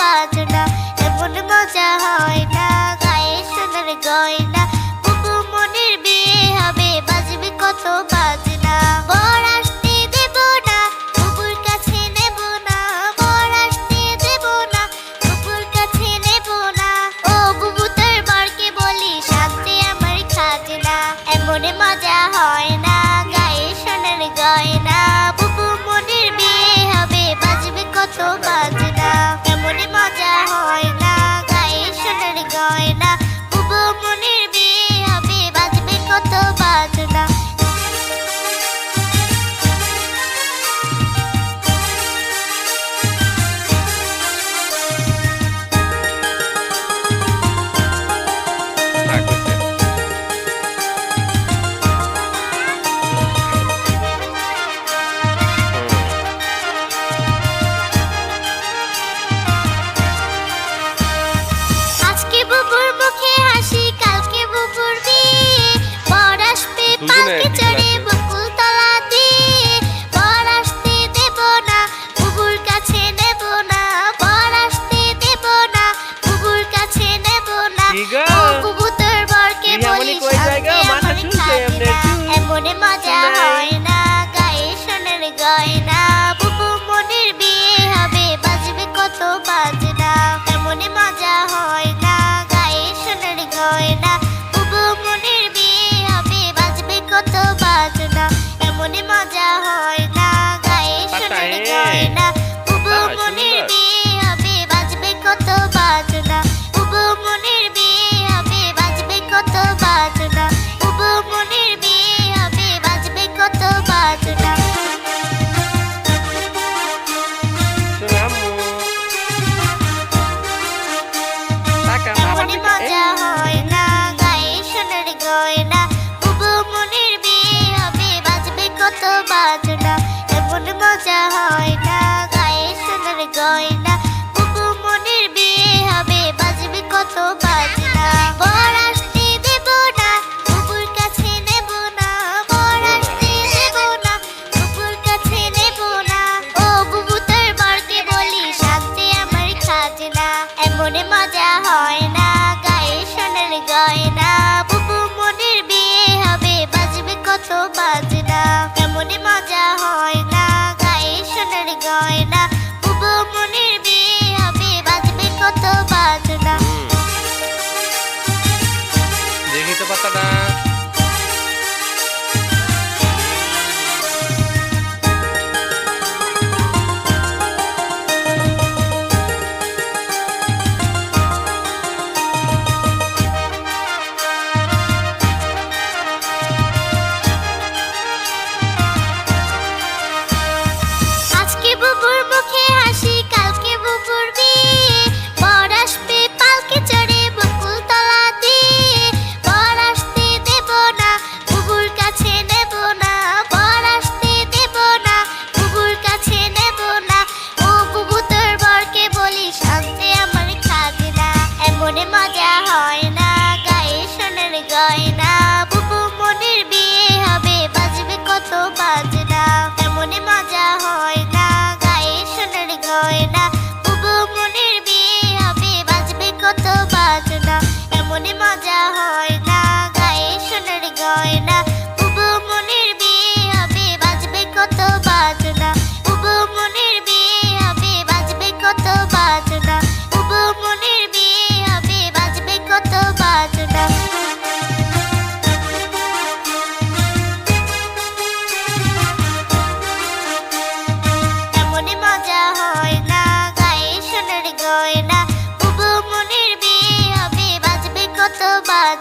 বাজনা, এমন মজা হয় না গায়ে সোনার গয়না। বুবু মনির বিয়ে হবে, বাজবে কত বাজনা। বর আসতে দেব না, বুবুর কাছে নেব না। বর আসতে দেব না, বুবুর কাছে নেব না। ও বুবু তোর বরকে বলি শান্তি আমার খাজনা, এমন মজা হয় না গায়ে সোনার গয়না। বুবু মনির বিয়ে হবে, বাজবে কত বাজনা, এমন মজা হয় না গায়ে সোনার গয়না। বুবু মনির বিয়ে হবে, বাজবে কত বাজনা। আজকে বুবুর মুখে হাসি, কালকে বুবুর বিয়ে। বর আসবে পালকি চড়ে বকুল তলা দিয়ে। বর আসতে দেব না, বুবুর কাছে নেব না। বর আসতে দেব না, বুবুর কাছে নেব না। ও বুবু তোর বরকে বলি শান্তি আমার খাজনা, এমন মজা হয় না গায়ে সোনার গয়না। বুবু মনির বিয়ে হবে, বাজবে কত বাজনা, এমন মজা হয় না গায়ে সোনার গয়না। বুবু মনির বিয়ে হবে, বাজবে কত বাজনা, এমন মজা হয় না গায়ে সোনার গয়না। বুবু মনির বিয়ে হবে, বাজবে কত বাজনা। বুবু মনির বিয়ে হবে, বাজবে কত বাজনা। বুবু মনির বিয়ে হবে, বাজবে কত বাজনা। এমন মজা হয় না গায়ে সোনার গয়না। বুবু মনির বিয়ে হবে, বাজবে কত বাজনা, এমন মজা হয় না গায়ে সোনার গয়না। বুবু মনির বিয়ে হবে, বাজবে কত বাজনা। বর আসতে দেব না, বুবুর কাছে নেব না। বর আসতে দেব না, বুবুর কাছে নেব না। ও বুবু তোর বরকে বলি শান্তি আমার খাজনা, এমন মজা হয় না গায়ে সোনার গয়না। বুবু মনির বিয়ে হবে, বাজবে কত বাজনা, এমন মজা হয় না গায়ে সোনার গয়না। বুবু মনির বিয়ে হবে, বাজবে কত বাজনা। দেখি তো পাতাটা। আজকে বুবুর মুখে হাসি, কালকে বুবুর বিয়ে। বর আসবে পালকি চড়ে বকুল তলা দিয়ে। বর আসতে দেব না, বুবুর কাছে নেব না। বর আসতে দেব না, বুবুর কাছে নেব না। ও বুবু তোর বরকে বলি শান্তি আমার খাজনা, এমন মজা হয়